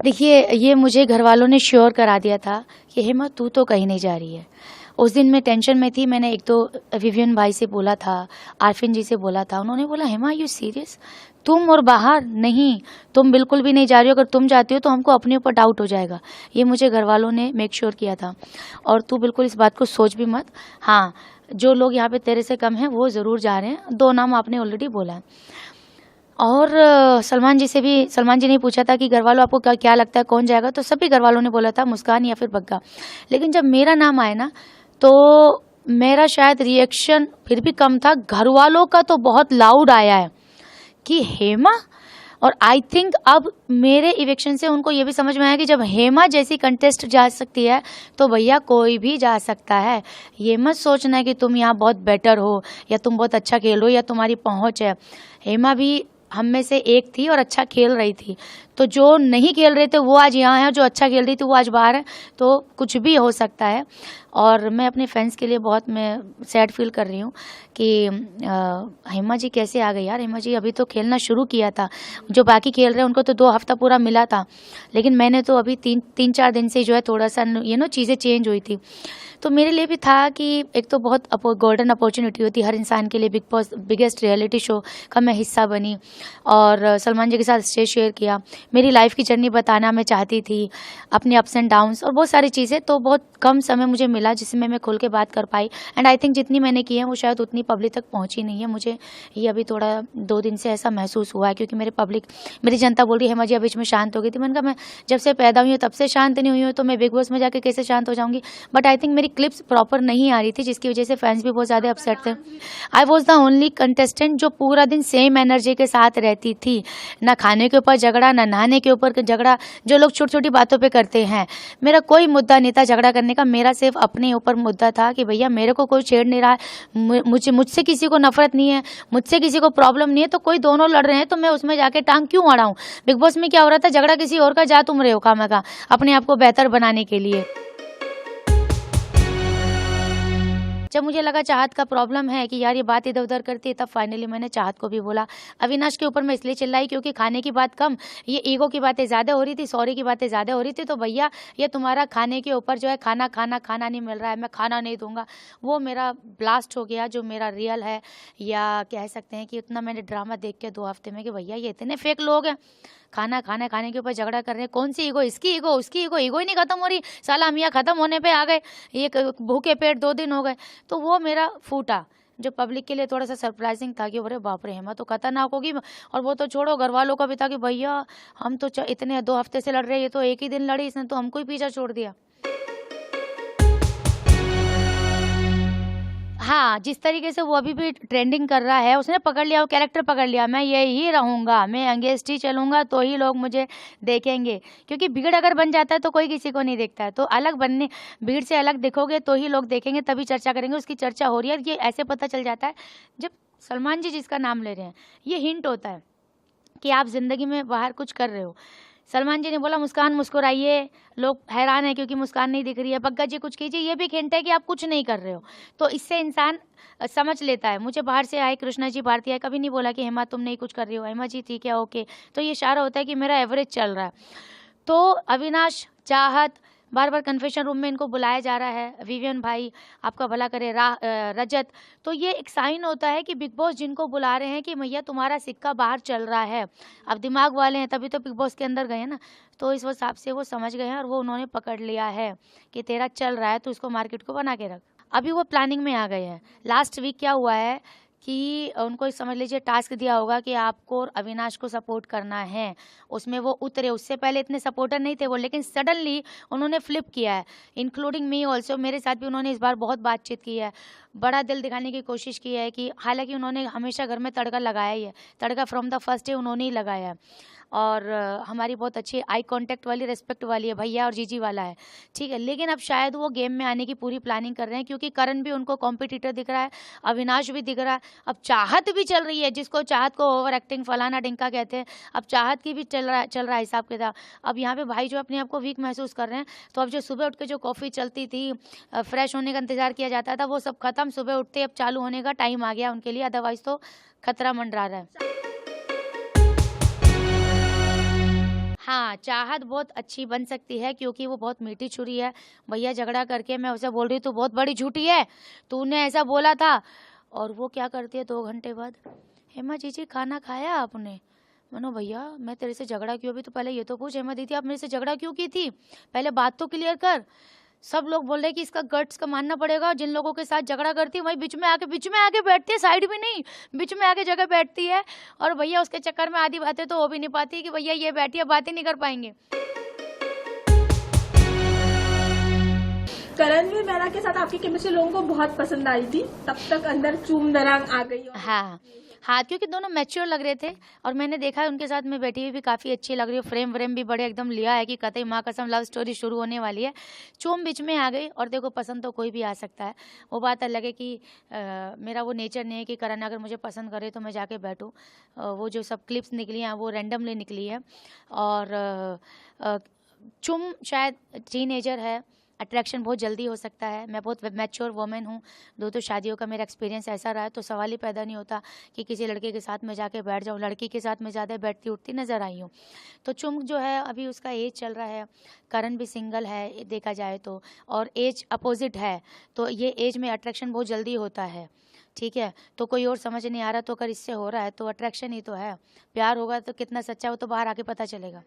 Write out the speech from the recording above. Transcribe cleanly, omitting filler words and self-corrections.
देखिए, ये मुझे घरवालों ने श्योर करा दिया था कि हेमा तू तो कहीं नहीं जा रही है। उस दिन मैं टेंशन में थी, मैंने एक तो विवियन भाई से बोला था, आरफिन जी से बोला था, उन्होंने बोला हेमा यू सीरियस? तुम और बाहर नहीं, तुम बिल्कुल भी नहीं जा रही हो, अगर तुम जाती हो तो हमको अपने ऊपर डाउट हो जाएगा। ये मुझे घरवालों ने मेक श्योर किया था और तू बिल्कुल इस बात को सोच भी मत। हाँ, जो लोग यहाँ पे तेरे से कम हैं वो ज़रूर जा रहे हैं, 2 नाम आपने ऑलरेडी बोला है। और सलमान जी ने पूछा था कि घरवालों आपको क्या क्या लगता है कौन जाएगा, तो सभी घरवालों ने बोला था मुस्कान या फिर बग्गा। लेकिन जब मेरा नाम आया ना, तो मेरा शायद रिएक्शन फिर भी कम था, घरवालों का तो बहुत लाउड आया है कि हेमा। और आई थिंक अब मेरे इवेक्शन से उनको ये भी समझ में आया कि जब हेमा जैसी कंटेस्ट जा सकती है तो भैया कोई भी जा सकता है। ये मत सोचना है कि तुम यहाँ बहुत बेटर हो या तुम बहुत अच्छा खेल हो या तुम्हारी पहुँच है। हेमा भी हम में से एक थी और अच्छा खेल रही थी, तो जो नहीं खेल रहे थे वो आज यहाँ है, जो अच्छा खेल रही थी वो आज बाहर है, तो कुछ भी हो सकता है। और मैं अपने फैंस के लिए बहुत मैं सैड फील कर रही हूँ कि हेमा जी कैसे आ गई यार। हेमा जी अभी तो खेलना शुरू किया था, जो बाकी खेल रहे हैं उनको तो 2 हफ्ता पूरा मिला था, लेकिन मैंने तो अभी 3-4 दिन से जो है थोड़ा सा चीज़ें चेंज हुई थी। तो मेरे लिए भी था कि एक तो बहुत गोल्डन अपॉर्चुनिटी होती है हर इंसान के लिए, big boss biggest reality show का मैं हिस्सा बनी और सलमान जी के साथ स्टेज शेयर किया। मेरी लाइफ की जर्नी बताना मैं चाहती थी, अपने अप्स एंड डाउन्स और बहुत सारी चीज़ें, तो बहुत कम समय मुझे मिला जिसमें मैं खुल के बात कर पाई। एंड आई थिंक जितनी मैंने की है वो शायद उतनी पब्लिक तक पहुंची नहीं है। मुझे ये अभी थोड़ा 2 दिन से ऐसा महसूस हुआ है, क्योंकि मेरी जनता बोल रही है हेमा जी बीच में शांत हो गई थी। मैंने कहा मैं जब से पैदा हुई हूँ तब से शांत नहीं हुई हूँ, तो मैं बिग बॉस में जाके कैसे शांत हो जाऊंगी। बट आई थिंक मेरी क्लिप्स प्रॉपर नहीं आ रही थी, जिसकी वजह से फैंस भी बहुत ज़्यादा अपसेट थे। I was the only contestant जो पूरा दिन सेम एनर्जी के साथ रहती थी, ना खाने के ऊपर झगड़ा, ना नहाने के ऊपर झगड़ा, जो लोग छोटी छोटी बातों पे करते हैं। मेरा कोई मुद्दा नहीं था झगड़ा करने का, मेरा सिर्फ अपने ऊपर मुद्दा था कि भैया मेरे को कोई छेड़ नहीं रहा है, मुझसे किसी को नफरत नहीं है, मुझसे किसी को प्रॉब्लम नहीं है, तो कोई दोनों लड़ रहे हैं तो मैं उसमें जाके टांग क्यों अड़ाऊं। बिग बॉस में क्या हो रहा था, झगड़ा किसी और का, जा तुम रहे हो खामखा अपने आप को बेहतर बनाने के लिए। जब मुझे लगा चाहत का प्रॉब्लम है कि यार ये बात इधर उधर करती है, तब फाइनली मैंने चाहत को भी बोला। अविनाश के ऊपर मैं इसलिए चिल्लाई क्योंकि खाने की बात कम, ये ईगो की बातें ज़्यादा हो रही थी, सॉरी की बातें ज़्यादा हो रही थी। तो भैया ये तुम्हारा खाने के ऊपर जो है खाना नहीं मिल रहा है, मैं खाना नहीं दूंगा, वो मेरा ब्लास्ट हो गया, जो मेरा रियल है। या कह सकते हैं कि इतना मैंने ड्रामा देख के 2 हफ्ते में कि भैया ये इतने फेक लोग हैं, खाने के ऊपर झगड़ा कर रहे हैं। कौन सी ईगो, इसकी ईगो उसकी ईगो, ईगो ही नहीं खत्म हो रही, साला मियाँ खत्म होने पे आ गए, ये भूखे पेट 2 दिन हो गए। तो वो मेरा फूटा, जो पब्लिक के लिए थोड़ा सा सरप्राइजिंग था कि अरे बाप रे हेमा तो खतरनाक होगी। और वो तो छोड़ो, घर वालों का भी था कि भैया हम तो इतने 2 हफ्ते से लड़ रहे हैं, ये तो एक ही दिन लड़ी, इसने तो हमको ही पीछा छोड़ दिया। हाँ, जिस तरीके से वो अभी भी ट्रेंडिंग कर रहा है, उसने पकड़ लिया, वो कैरेक्टर पकड़ लिया, मैं यही रहूँगा, मैं अंगेस्ट ही चलूँगा तो ही लोग मुझे देखेंगे। क्योंकि भीड़ अगर बन जाता है तो कोई किसी को नहीं देखता है, तो भीड़ से अलग दिखोगे तो ही लोग देखेंगे, तभी चर्चा करेंगे। उसकी चर्चा हो रही है, ये ऐसे पता चल जाता है जब सलमान जी जिसका नाम ले रहे हैं, ये हिंट होता है कि आप ज़िंदगी में बाहर कुछ कर रहे हो। सलमान जी ने बोला मुस्कान मुस्कुराइए, लोग हैरान है क्योंकि मुस्कान नहीं दिख रही है। बग्गा जी कुछ कीजिए, ये भी एक हिंट है कि आप कुछ नहीं कर रहे हो। तो इससे इंसान समझ लेता है। मुझे बाहर से आए कृष्णा जी भारती आए, कभी नहीं बोला कि हेमा तुम नहीं कुछ कर रही हो, हेमा जी ठीक है ओके। तो ये इशारा होता है कि मेरा एवरेज चल रहा है। तो अविनाश, चाहत, बार बार कन्फेशन रूम में इनको बुलाया जा रहा है, विवियन भाई आपका भला करे, रजत, तो ये एक साइन होता है कि बिग बॉस जिनको बुला रहे हैं कि भैया तुम्हारा सिक्का बाहर चल रहा है। अब दिमाग वाले हैं तभी तो बिग बॉस के अंदर गए ना, तो इस हिसाब से वो समझ गए हैं और वो उन्होंने पकड़ लिया है कि तेरा चल रहा है तो इसको मार्केट को बना के रख। अभी वो प्लानिंग में आ गए हैं। लास्ट वीक क्या हुआ है कि उनको समझ लीजिए टास्क दिया होगा कि आपको अविनाश को सपोर्ट करना है, उसमें वो उतरे। उससे पहले इतने सपोर्टर नहीं थे वो, लेकिन सडनली उन्होंने फ्लिप किया है, इंक्लूडिंग मी ऑल्सो। मेरे साथ भी उन्होंने इस बार बहुत बातचीत की है, बड़ा दिल दिखाने की कोशिश की है कि हालांकि उन्होंने हमेशा घर में तड़का लगाया ही है, तड़का फ्रॉम द फर्स्ट डे उन्होंने ही लगाया है। और हमारी बहुत अच्छी आई कांटेक्ट वाली, रिस्पेक्ट वाली है, भैया और जीजी वाला है, ठीक है। लेकिन अब शायद वो गेम में आने की पूरी प्लानिंग कर रहे हैं, क्योंकि करण भी उनको कॉम्पिटिटर दिख रहा है, अविनाश भी दिख रहा है, अब चाहत भी चल रही है, जिसको चाहत को ओवर एक्टिंग फलाना डिंका कहते हैं, अब चाहत की भी चल रहा है हिसाब किताब। अब यहाँ पे भाई जो अपने आप को वीक महसूस कर रहे हैं, तो अब जो सुबह उठ के जो कॉफ़ी चलती थी, फ्रेश होने का इंतजार किया जाता था, वो सब खत्म। सुबह उठते अब चालू होने का टाइम आ गया उनके लिए, अदरवाइज तो खतरा मंडरा रहा है। हाँ, चाहत बहुत अच्छी बन सकती है क्योंकि वो बहुत मीठी छुरी है। भैया झगड़ा करके मैं उसे बोल रही हूँ, तू बहुत बड़ी झूठी है, तूने ऐसा बोला था। और वो क्या करती है 2 घंटे बाद, हेमा जीजी खाना खाया आपने? मैंने भैया मैं तेरे से झगड़ा क्यों, अभी तो पहले ये तो पूछ, हेमा दीदी आप मेरे से झगड़ा क्यों की थी, पहले बात तो क्लियर कर। सब लोग बोल रहे कि इसका गट्स का मानना पड़ेगा, जिन लोगों के साथ झगड़ा करती है वही बीच में आके बैठती है, साइड भी नहीं, बीच में आके जगह बैठती है। और भैया उसके चक्कर में आधी बातें तो हो भी नहीं पाती कि भैया ये बैठी है, बातें नहीं कर पाएंगे। करण भी मैना के साथ आपकी केमिस्ट्री लोगों को बहुत पसंद आई थी, तब तक अंदर चूम दरांग आ गई। हाँ हाँ, क्योंकि दोनों मैच्योर लग रहे थे और मैंने देखा है उनके साथ में बैठी हुई भी काफ़ी अच्छी लग रही है, फ्रेम व्रेम भी बड़े एकदम लिया है कि कतई माँ कसम लव स्टोरी शुरू होने वाली है। चूम बीच में आ गई। और देखो पसंद तो कोई भी आ सकता है, वो बात अलग है कि मेरा वो नेचर नहीं है कि करण अगर मुझे पसंद करे तो मैं जाके बैठूँ। वो जो सब क्लिप्स निकली हैं वो रैंडमली निकली है। और चुम शायद टीनेजर है, अट्रैक्शन बहुत जल्दी हो सकता है। मैं बहुत मैच्योर वुमेन हूँ, 2 शादियों का मेरा एक्सपीरियंस ऐसा रहा है, तो सवाल ही पैदा नहीं होता कि किसी लड़के के साथ मैं जाके बैठ जाऊँ। लड़की के साथ मैं ज़्यादा बैठती उठती नज़र आई हूँ। तो चुम जो है अभी उसका एज चल रहा है, करण भी सिंगल है देखा जाए तो, और एज अपोजिट है, तो ये एज में अट्रैक्शन बहुत जल्दी होता है। ठीक है, तो कोई और समझ नहीं आ रहा, तो अगर इससे हो रहा है तो अट्रैक्शन ही तो है। प्यार होगा तो कितना सच्चा हो तो बाहर आके पता चलेगा।